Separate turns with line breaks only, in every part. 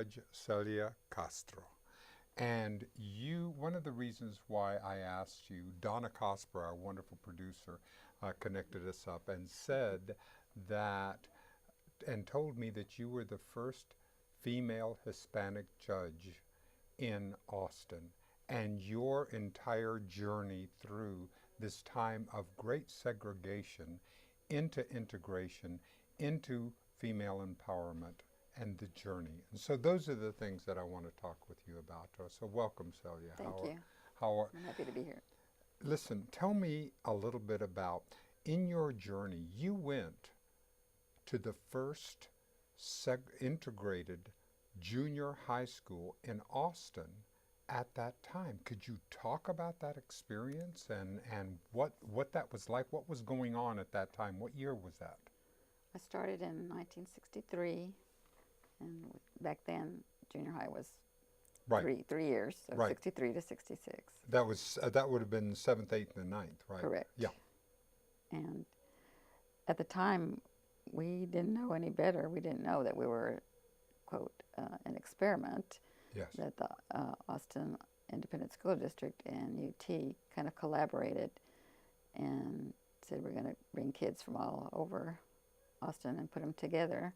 Judge Celia Castro. And one of the reasons why I asked you, Donna Cosper, our wonderful producer, connected us up and said that, and told me that you were the first female Hispanic judge in Austin. And your entire journey through this time of great segregation into integration, into female empowerment, and the journey. And so those are the things that I want to talk with you about. So welcome, Celia.
Thank you. I'm happy to be here.
Listen, tell me a little bit about, in your journey, you went to the first integrated junior high school in Austin at that time. Could you talk about that experience and what that was like? What was going on at that time? What year was that?
I started in 1963, and back then junior high was three years, so 63 to 66.
That was that would have been 7th, 8th, and 9th, right?
Correct.
Yeah.
And at the time, we didn't know any better. We didn't know that we were, quote, an experiment.
Yes.
That the Austin Independent School District and UT kind of collaborated and said we're going to bring kids from all over Austin and put them together.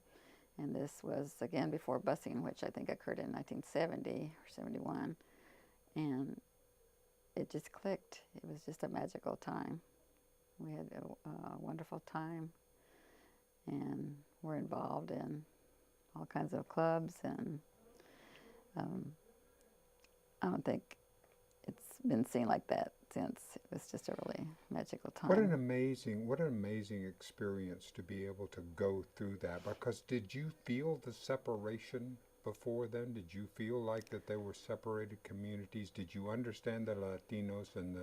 And this was, again, before busing, which I think occurred in 1970 or 71. And it just clicked. It was just a magical time. We had a wonderful time, and we're involved in all kinds of clubs, and I don't think it's been seen like that since. It was just a really magical time.
What an amazing experience to be able to go through that. Because did you feel the separation before then? Did you feel like that there were separated communities? Did you understand the Latinos and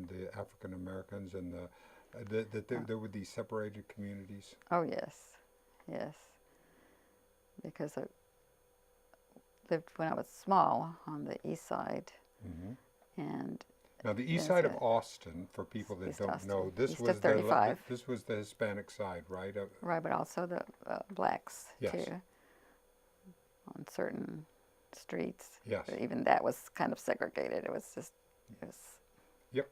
the African Americans and that there were these separated communities?
Oh yes, yes. Because I lived when I was small on the east side, and
now the east side of Austin, for people that don't know, this was the Hispanic side, right?
Right, but also the blacks too, on certain streets.
Yes.
But even that was kind of segregated. It was
Yep.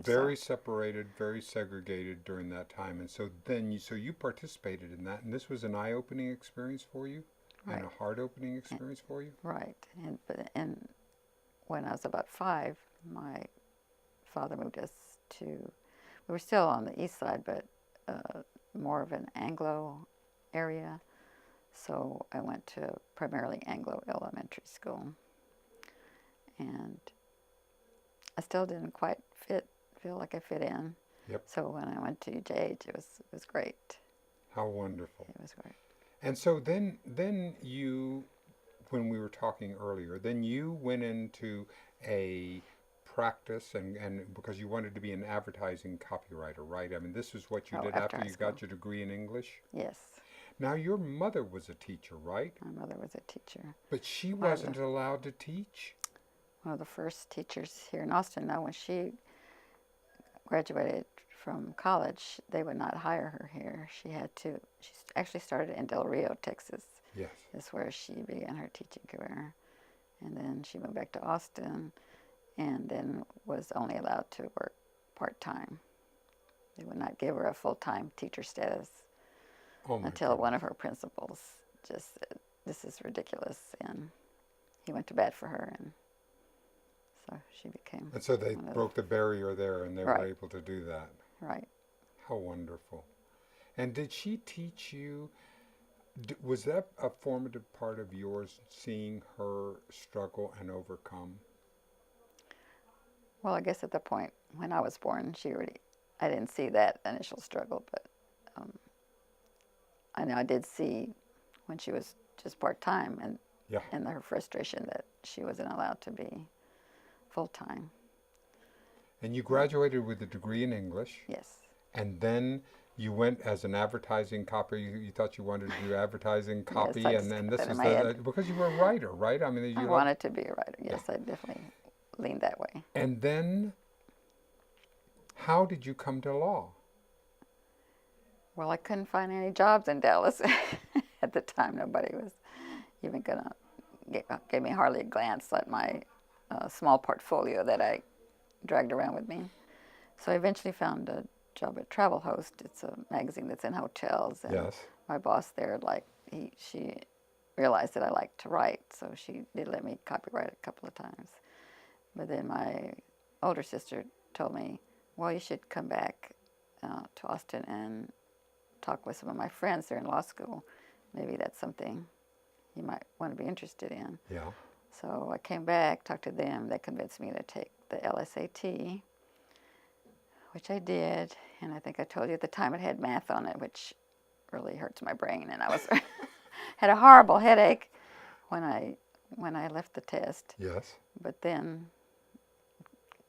Very
separated, very segregated during that time, and so then you participated in that, and this was an eye-opening experience for you, and a heart-opening experience for you.
Right, and when I was about 5, my father moved us to. We were still on the east side, but more of an Anglo area. So I went to primarily Anglo elementary school, and I still didn't quite feel like I fit in.
Yep.
So when I went to UJH, it was great.
How wonderful.
It was great.
And so then you, when we were talking earlier, then you went into a practice and because you wanted to be an advertising copywriter, right? I mean, this is what you did after you got your degree in English?
Yes.
Now, your mother was a teacher, right?
My mother was a teacher.
But she wasn't allowed to teach?
One of the first teachers here in Austin. Now, when she graduated from college, they would not hire her here. She actually started in Del Rio, Texas.
Yes.
That's where she began her teaching career. And then she went back to Austin and then was only allowed to work part-time. They would not give her a full-time teacher status until one of her principals just said, "This is ridiculous," and he went to bat for her, and so she became.
And so they broke the barrier there, and they were able to do that.
Right.
How wonderful. And did she teach you, was that a formative part of yours, seeing her struggle and overcome?
Well, I guess at the point when I was born, I didn't see that initial struggle, but I know I did see when she was just part-time and her frustration that she wasn't allowed to be full-time.
And you graduated with a degree in English.
Yes.
And then you went as an advertising copy. You thought you wanted to do advertising copy,
yes,
and then this was because you were a writer, right? I mean,
I wanted to be a writer. Yes, I definitely leaned that way.
And then, how did you come to law?
Well, I couldn't find any jobs in Dallas at the time. Nobody was even gonna gave me hardly a glance at my small portfolio that I dragged around with me. So I eventually found a job at Travel Host. It's a magazine that's in hotels, and
Yes.
my boss there, she realized that I liked to write, so she did let me copyright a couple of times. But then my older sister told me, well, you should come back to Austin and talk with some of my friends there in law school. Maybe that's something you might want to be interested in.
Yeah.
So I came back, talked to them. They convinced me to take the LSAT, which I did. And I think I told you at the time it had math on it, which really hurts my brain. And I was had a horrible headache when I left the test.
Yes.
But then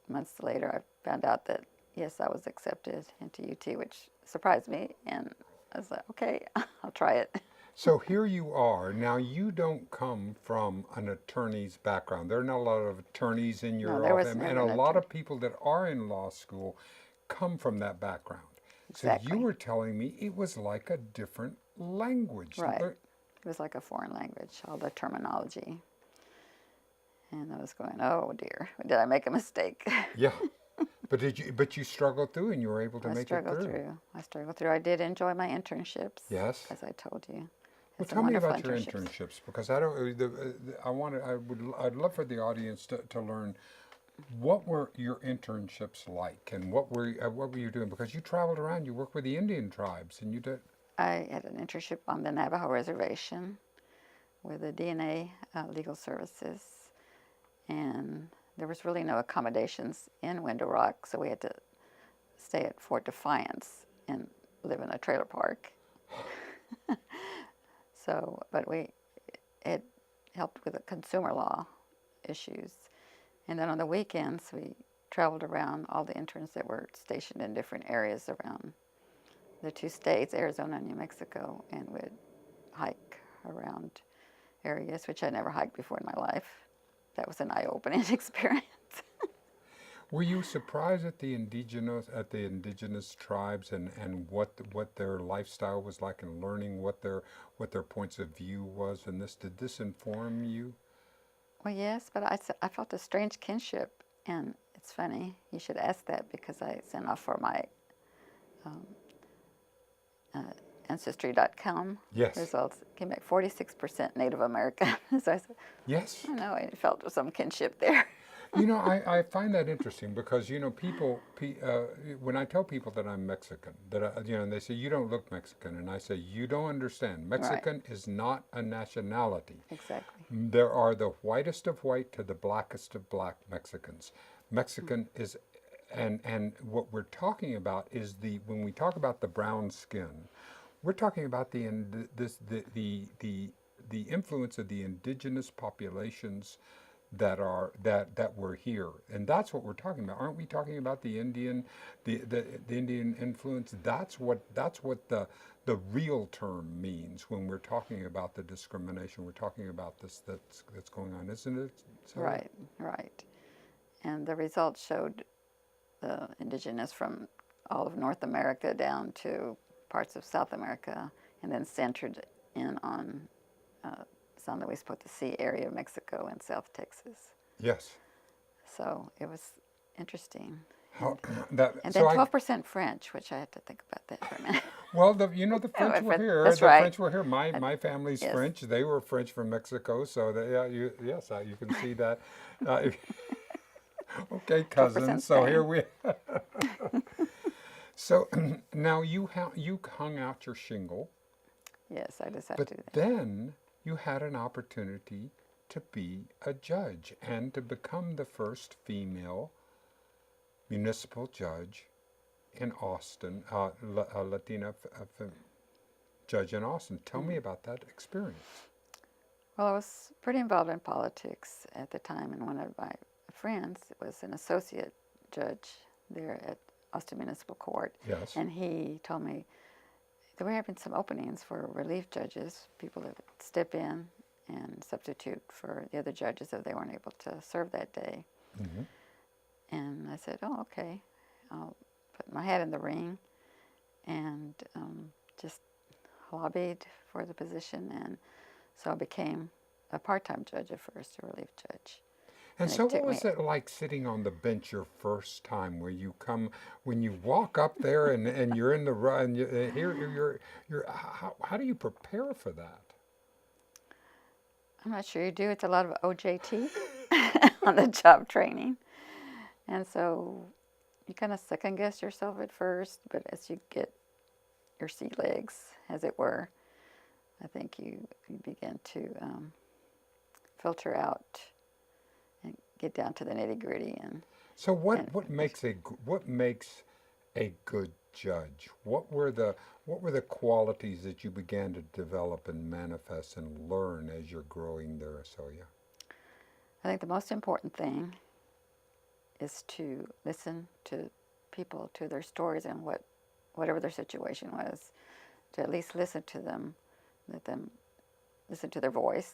months later, I found out that yes, I was accepted into UT, which surprised me. And I was like, okay, I'll try it.
So here you are. Now, you don't come from an attorney's background. There are not a lot of attorneys in your
No, there was
office,
never
and a
an
lot
attorney.
of people that are in law school come from that background. So
Exactly.
you were telling me it was like a different language.
Right. It was like a foreign language, all the terminology. And I was going, oh dear, did I make a mistake?
Yeah. But you struggled through and you were able to
I
make it
struggled
through.
through. I struggled through. I did enjoy my internships,
Yes.
as I told you.
Well,
Had some
tell me
wonderful
about your internships, because I don't. I'd love for the audience to learn what were your internships like, and what were you doing? Because you traveled around, you worked with the Indian tribes, and you did.
I had an internship on the Navajo Reservation with the DNA Legal Services, and there was really no accommodations in Window Rock, so we had to stay at Fort Defiance and live in a trailer park. So, but it helped with the consumer law issues. And then on the weekends, we traveled around, all the interns that were stationed in different areas around the two states, Arizona and New Mexico, and would hike around areas, which I never hiked before in my life. That was an eye-opening experience.
Were you surprised at the indigenous tribes and what their lifestyle was like, and learning what their points of view was? And did this inform you?
Well, yes, but I felt a strange kinship, and it's funny you should ask that because I sent off for my Ancestry.com
Yes.
results. Came back 46% Native American. So I said,
Yes.
I know, I felt some kinship there.
I find that interesting because, when I tell people that I'm Mexican, and they say, you don't look Mexican, and I say, you don't understand. Mexican is not a nationality.
Exactly.
There are the whitest of white to the blackest of black Mexicans. Mexican is, and what we're talking about is when we talk about the brown skin, we're talking about the influence of the indigenous populations that were here, and that's what we're talking about. Aren't we talking about the Indian influence? That's what the real term means when we're talking about the discrimination. We're talking about this that's going on, isn't it? Celia?
Right. And the results showed the indigenous from all of North America down to parts of South America, and then centered in on San Luis Potosi area of Mexico and South Texas.
Yes.
So it was interesting.
How,
And then 12% French, which I had to think about that for a minute.
well, the French were here.
That's
the
right.
French were here. My family's
Yes.
French. They were French from Mexico, so you can see that. Okay, cousins. So here we. So now you hung out your shingle.
Yes, I just had
But
to do that.
then you had an opportunity to be a judge and to become the first female municipal judge in Austin, a Latina judge in Austin. Tell me about that experience.
Well, I was pretty involved in politics at the time, and one of my friends was an associate judge there at Austin Municipal Court.
Yes.
And he told me they were having some openings for relief judges, people that would step in and substitute for the other judges if they weren't able to serve that day.
Mm-hmm.
And I said, oh, okay, I'll put my hat in the ring, and just lobbied for the position. And so I became a part-time judge at first, a relief judge.
And
And
so
it
what
took me,
was it like sitting on the bench your first time where you come, when you walk up there and you're in the run, here you're how do you prepare for that?
I'm not sure you do, it's a lot of OJT on the job training. And so you kind of second guess yourself at first, but as you get your sea legs, as it were, I think you begin to filter out and get down to the nitty gritty.
So
And
what makes a good judge? What were the qualities that you began to develop and manifest and learn as you're growing there, Celia?
I think the most important thing is to listen to people, to their stories and whatever their situation was, to at least listen to them, let them listen to their voice,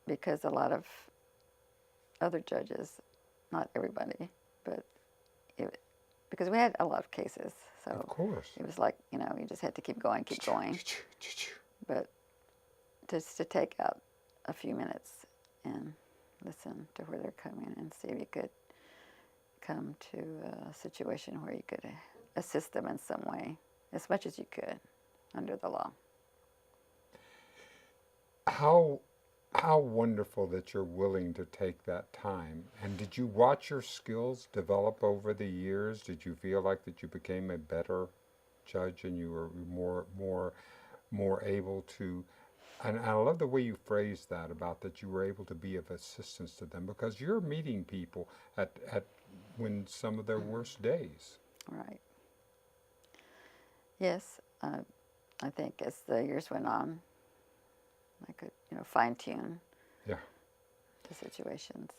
because a lot of other judges, not everybody, but because we had a lot of cases, so
Of course.
it was like, you just had to keep going, but just to take out a few minutes and listen to where they're coming and see if you could come to a situation where you could assist them in some way, as much as you could under the law.
How wonderful that you're willing to take that time. And did you watch your skills develop over the years? Did you feel like that you became a better judge and you were more able to, and I love the way you phrased that, about that you were able to be of assistance to them, because you're meeting people at when some of their worst days.
Right. Yes, I think as the years went on, I could, fine tune
Yeah.
the situations.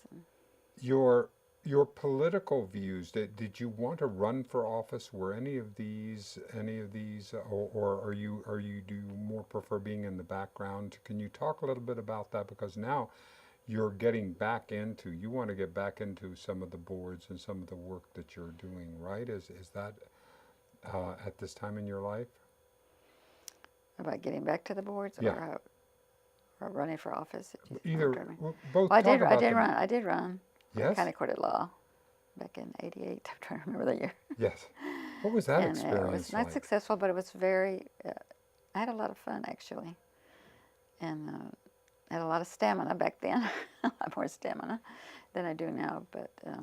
Your political views, did you want to run for office? Were any of these, or do you more prefer being in the background? Can you talk a little bit about that? Because now you're getting back into, you want to get back into some of the boards and some of the work that you're doing, right? Is that at this time in your life?
About getting back to the boards,
Yeah.
or running for office.
Either,
Well,
both.
I
Talk
did. I
about
did
them.
run. I did run for
Yes?
county court at law back in '88. I'm trying to remember the year.
Yes. What was that
And it was
experience
not
like?
successful, but it was very. I had a lot of fun actually, and I had a lot of stamina back then. A lot more stamina than I do now, but it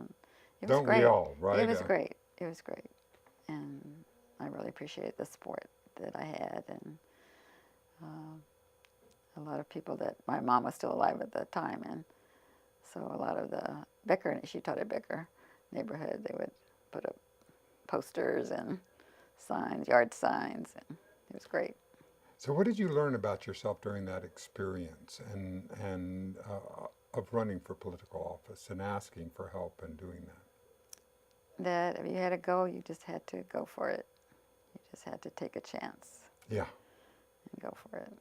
was
Don't
great.
we all, right?
It was great. It was great, and I really appreciated the support that I had, and a lot of people that my mom was still alive at the time, and so a lot of the Becker, she taught at Becker neighborhood, they would put up posters and signs, yard signs, and it was great.
So, what did you learn about yourself during that experience and of running for political office and asking for help and doing that?
That if you had to go, you just had to go for it. You just had to take a chance
Yeah.
and go for it.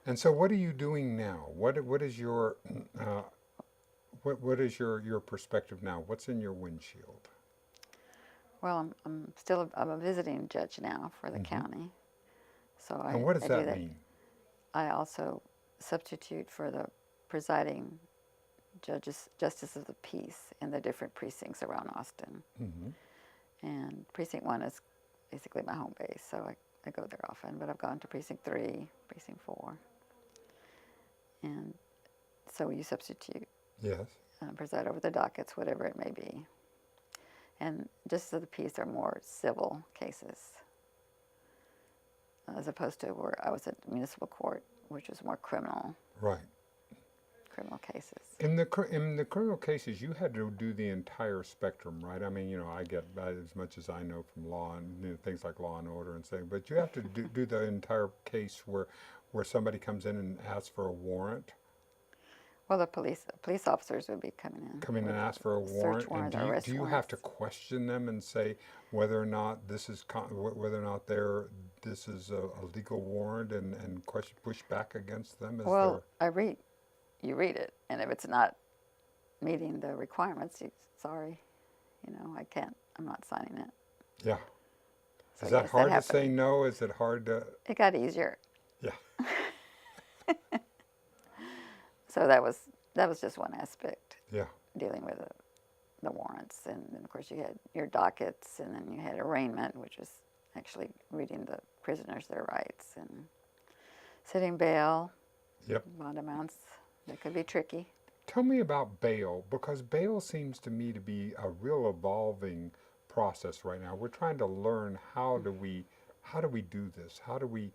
And so, what are you doing now? What is your what is your perspective now? What's in your windshield?
Well, I'm still I'm a visiting judge now for the county, so
And what does
I do
that
that.
mean?
I also substitute for the presiding justice of the peace in the different precincts around Austin.
Hmm.
And precinct 1 is basically my home base, so I go there often. But I've gone to precinct 3, precinct 4, and so you substitute,
Yes.
preside over the dockets, whatever it may be. And justice of the peace are more civil cases, as opposed to where I was at municipal court, which was more criminal
Right.
cases.
In the criminal cases, you had to do the entire spectrum, right? I mean, I get as much as I know from law and things like Law and Order and saying, but you have to do the entire case where somebody comes in and asks for a warrant.
Well, the police officers would be coming in.
Come in and ask for a
search
warrant, and
warrants or arrest
do you have to question them and say whether or not this is this is a legal warrant, and push back against them?
Well, you read it, and if it's not meeting the requirements, sorry, I can't. I'm not signing it.
Yeah.
So
Is that
yes,
hard to
happened.
say no? Is it hard to?
It got easier.
Yeah.
So that was just one aspect,
Yeah.
dealing with the warrants, and then of course you had your dockets, and then you had arraignment, which was actually reading the prisoners their rights, and setting bail,
Yep.
bond amounts. That could be tricky.
Tell me about bail, because bail seems to me to be a real evolving process right now. We're trying to learn how do we do this? How do we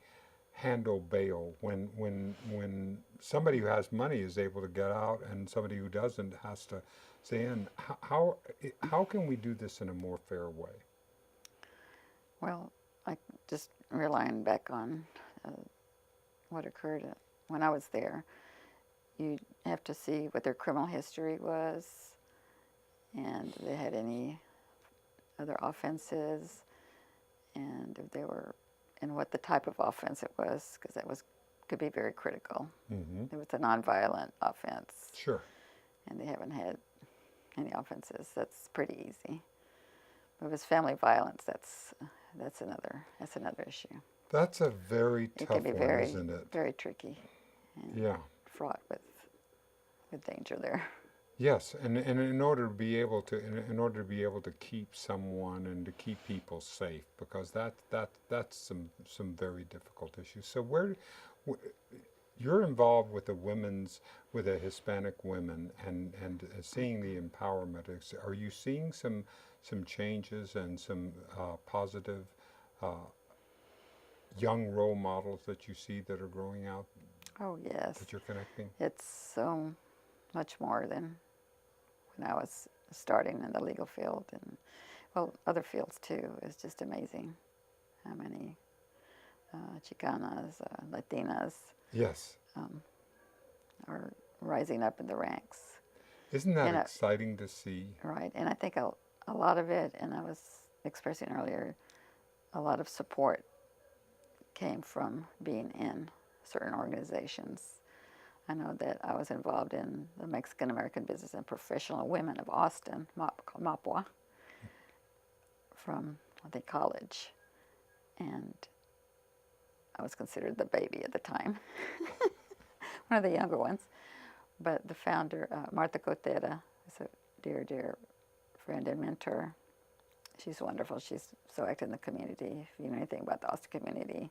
handle bail when somebody who has money is able to get out and somebody who doesn't has to stay in? How can we do this in a more fair way?
Well, I just relying back on what occurred when I was there. You have to see what their criminal history was, and if they had any other offenses, and if they were, and what the type of offense it was, because that could be very critical.
Mm-hmm.
If it's a nonviolent offense,
Sure.
and they haven't had any offenses, that's pretty easy. But if it's family violence, that's another issue.
That's a very
It
tough
can be
one,
very,
isn't it?
very tricky, and
Yeah.
fraught with danger there.
Yes, and in order to be able to keep someone and to keep people safe, because that's some very difficult issues. So you're involved with with the Hispanic women and seeing the empowerment. Are you seeing some changes and some positive young role models that you see that are growing out
Oh yes,
that you're connecting?
it's so much more than when I was starting in the legal field, and well, other fields too. It's just amazing how many Chicanas, Latinas
Yes.
are rising up in the ranks.
Isn't that
And
exciting to see?
right, and I think a lot of it, and I was expressing earlier, a lot of support came from being in certain organizations. I know that I was involved in the Mexican American Business and Professional Women of Austin, called MAPWA, from I think college, and I was considered the baby at the time, one of the younger ones. But the founder, Martha Cotera, is a dear, dear friend and mentor. She's wonderful. She's so active in the community. If you know anything about the Austin community,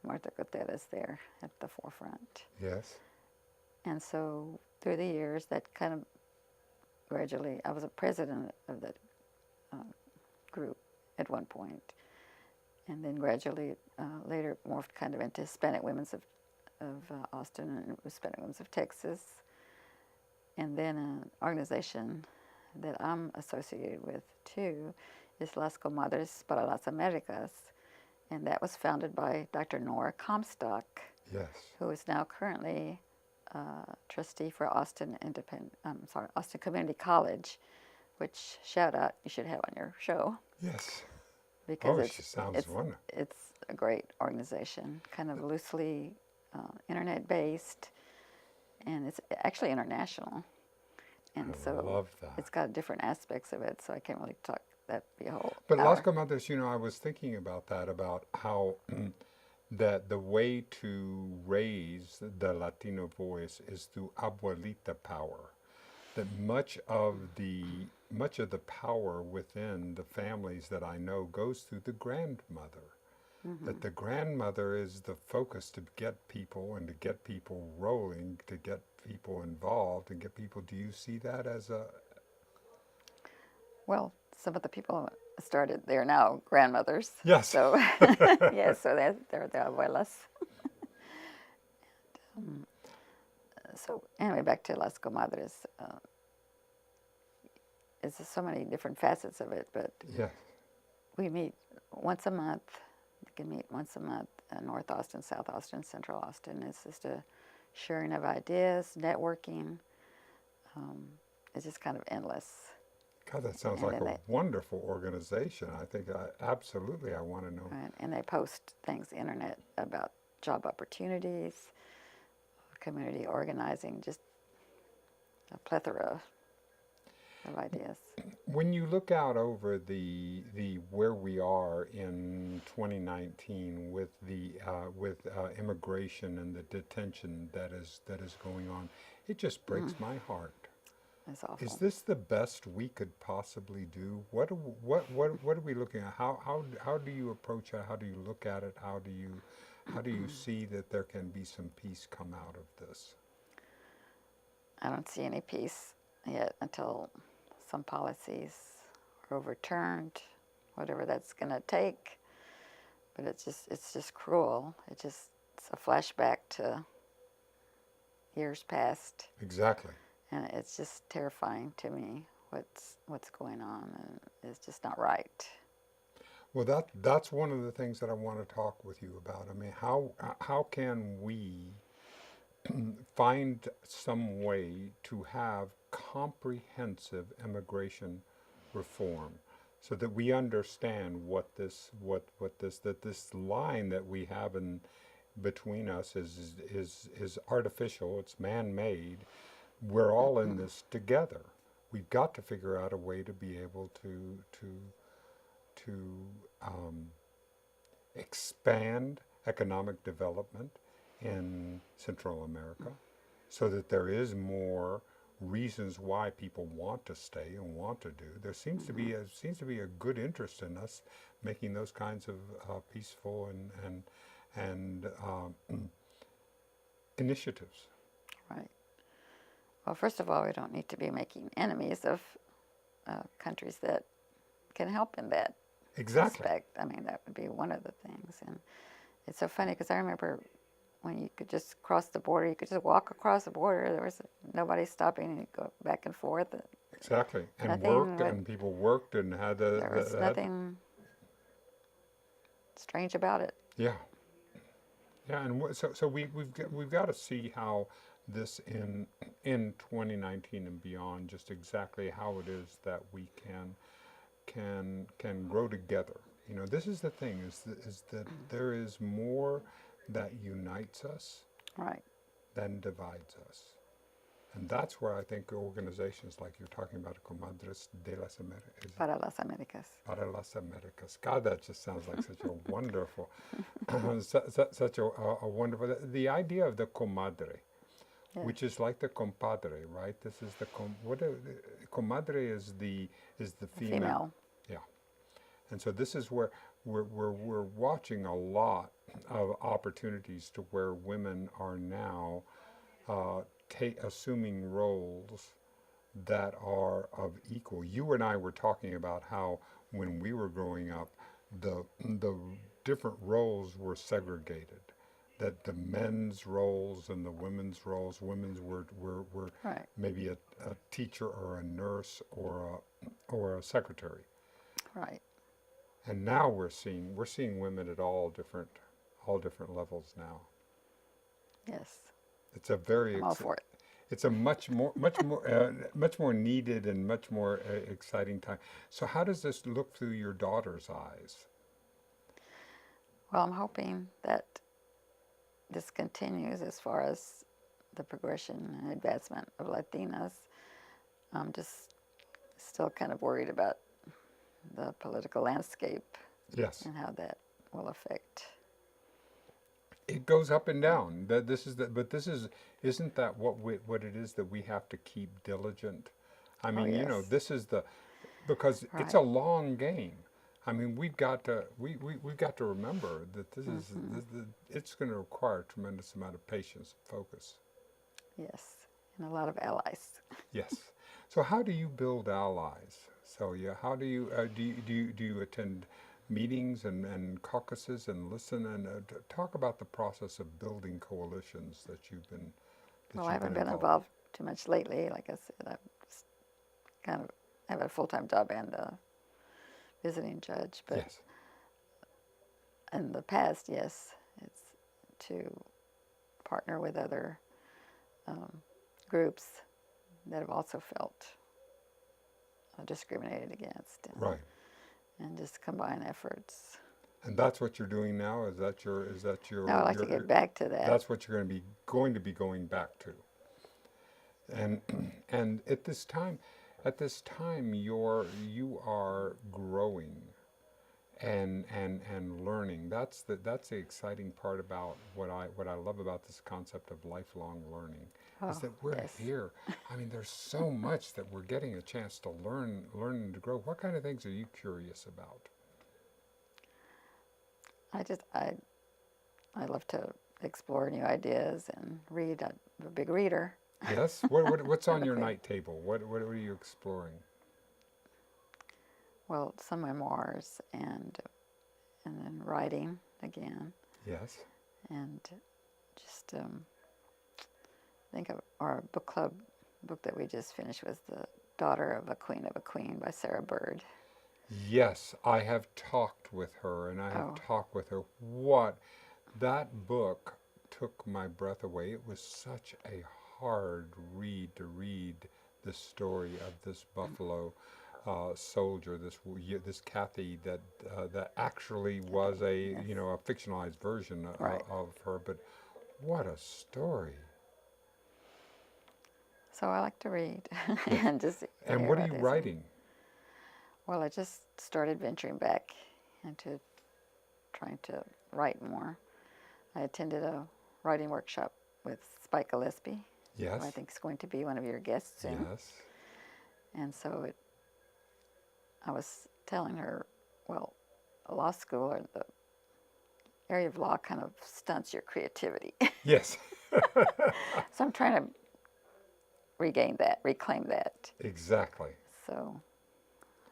Martha Cotera is there at the forefront.
Yes.
And so through the years, that kind of gradually, I was a president of that group at one point, and then gradually later morphed kind of into Hispanic Women's of Austin and Hispanic Women's of Texas, and then an organization that I'm associated with too is Las Comadres para las Americas, and that was founded by Dr. Nora Comstock,
Yes.
who is now currently trustee for Austin Community College, which shout out you should have on your show,
Yes.
because
She sounds wonderful.
it's a great organization, kind of loosely internet based, and it's actually international, and
I
so
love that.
it's got different aspects of it. So I can't really talk that be a whole
But
hour.
Las Comadres, I was thinking about that, about how that the way to raise the Latino voice is through abuelita power. That much of the power within the families that I know goes through the grandmother. Mm-hmm. That the grandmother is the focus to get people and to get people rolling, to get people involved and get people. Do you see that as a?
Well, some of the people started, they're now grandmothers.
Yes.
So, yes, so they're the abuelas. So anyway, back to Las Comadres. It's just so many different facets of it, but
Yes.
we meet once a month. We can meet once a month in North Austin, South Austin, Central Austin. It's just a sharing of ideas, networking. It's just kind of endless.
God, that sounds
And
like
then
a wonderful organization. I think I want to know.
Right, and they post things internet about job opportunities, community organizing, just a plethora of ideas.
When you look out over the where we are in 2019 with the immigration and the detention that is going on, It just breaks my heart.
It's
Is
awful.
this the best we could possibly do? What are we looking at? How do you approach it? How do you look at it? How do you see that there can be some peace come out of this?
I don't see any peace yet until some policies are overturned, whatever that's going to take. But it's just cruel. It's a flashback to years past,
Exactly.
and it's just terrifying to me what's going on, and it's just not right.
Well, that's one of the things that I want to talk with you about. I mean, how can we find some way to have comprehensive immigration reform so that we understand that this line that we have in between us is artificial, it's man-made. We're all in this together. We've got to figure out a way to be able to expand economic development in Central America so that there is more reasons why people want to stay and want to do. There seems to be a good interest in us making those kinds of peaceful and initiatives.
Right. Well, first of all, we don't need to be making enemies of countries that can help in that
Exactly.
aspect. I mean, that would be one of the things. And it's so funny because I remember when you could just cross the border, you could just walk across the border. There was nobody stopping, and you go back and forth.
Exactly. And
Nothing
worked, and people worked and had
there was nothing strange about it.
yeah. Yeah, and so we've got to see how this in 2019 and beyond, just exactly how it is that we can grow together. You know, this is the thing is that there is more that unites us
Right.
than divides us, and that's where I think organizations like you're talking about, Comadres de las Americas,
Para las Americas.
Para las Americas. God, that just sounds like such a wonderful, such a wonderful. The idea of the comadre,
Yes.
which is like the compadre, right? This is the comadre is the female.
Female.
Yeah, and so this is where we're watching a lot of opportunities to where women are now assuming roles that are of equal. You and I were talking about how when we were growing up, the different roles were segregated. That the men's roles and the women's roles, women's were
Right.
maybe a teacher or a nurse or a secretary.
Right.
And now we're seeing women at all different levels now.
Yes.
It's a very
I'm all for it.
it's a much more needed and much more exciting time. So how does this look through your daughter's eyes?
Well, I'm hoping that this continues as far as the progression and advancement of Latinas. I'm just still kind of worried about the political landscape
Yes,
and how that will affect.
it goes up and down. Isn't that what it is that we have to keep diligent? I mean, you know,
yes.
this is because it's
Right.
a long game. I mean, we've got to remember that it's going to require a tremendous amount of patience and focus.
Yes. And a lot of allies.
Yes. So how do you build allies, Celia? How do you attend meetings and caucuses and listen and talk about the process of building coalitions that you've been
Well, I haven't been involved too much lately. Like I said, I'm just kind of have a full-time job and a visiting judge. But
Yes.
in the past, yes, it's to partner with other groups that have also felt discriminated against,
Right.
and just combine efforts.
And that's what you're doing now. Is that your?
No, I'd like to get back to that.
That's what you're going to be going back to. And at this time, you are growing and learning. That's the exciting part about what I love about this concept of lifelong learning. is
Oh,
that we're
yes.
here. I mean, there's so much that we're getting a chance to learn and to grow. What kind of things are you curious about?
I love to explore new ideas and read. I'm a big reader.
Yes? What's on your
Okay.
night table? What are you exploring?
Well, some memoirs and then writing again,
Yes?
and just think of our book club book that we just finished was The Daughter of a Queen by Sarah Bird.
Yes, I have talked with her, and I have
Oh,
talked with her. What that book took my breath away. It was such a hard read to read the story of this buffalo soldier, this Kathy that actually was a
yes.
a fictionalized version
Right.
of her. But what a story!
So I like to read
Yes.
and just
And
hear
what are
about
you
this.
writing?
Well, I just started venturing back into trying to write more. I attended a writing workshop with Spike Gillespie, who I
Yes,
think is going to be one of your guests soon.
yes,
And so I was telling her, well, law school or the area of law kind of stunts your creativity.
yes.
So I'm trying to regain that, reclaim that.
Exactly.
So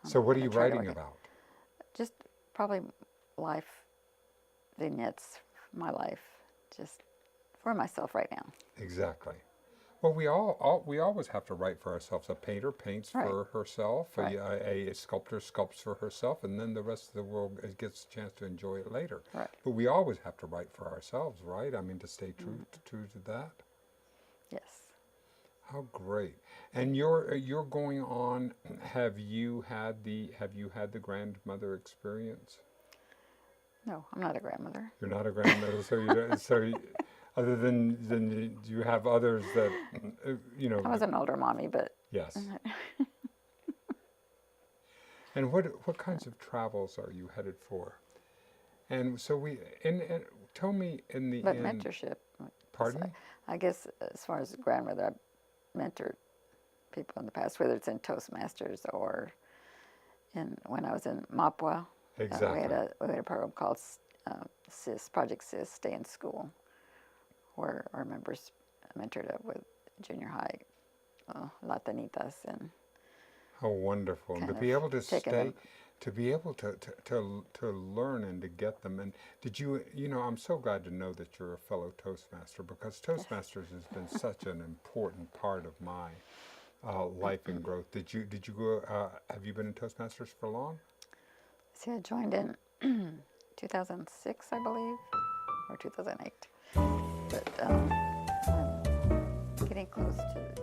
So
I'm
what are
going
you
to try to
writing
work it.
about?
Just probably life vignettes, my life, just for myself right now.
Exactly. Well, we always have to write for ourselves. A painter paints
Right,
for herself.
right,
A sculptor sculpts for herself, and then the rest of the world gets a chance to enjoy it later.
right.
But we always have to write for ourselves, right? I mean, to stay true to that.
Yes.
How great! And you're going on. Have you had the grandmother experience?
No, I'm not a grandmother.
You're not a grandmother, so you don't, other than you have others that
I was an older mommy, but
yes. And what kinds of travels are you headed for? And so and tell me in the
but
end.
mentorship.
Pardon?
I guess as far as grandmother, I've mentored people in the past, whether it's in Toastmasters or when I was in Mapua.
Exactly.
We had a program called SIS, Project SIS, Stay in School, where our members mentored up with junior high Latanitas and
How wonderful. And to
kind
be able to
of taking
stay,
them.
to be able to learn and to get them. And did I'm so glad to know that you're a fellow Toastmaster, because
Yes.
Toastmasters has been such an important part of my life and growth. Did you go, have you been in Toastmasters for long?
See, I joined in 2006, I believe, or 2008. But I'm getting close to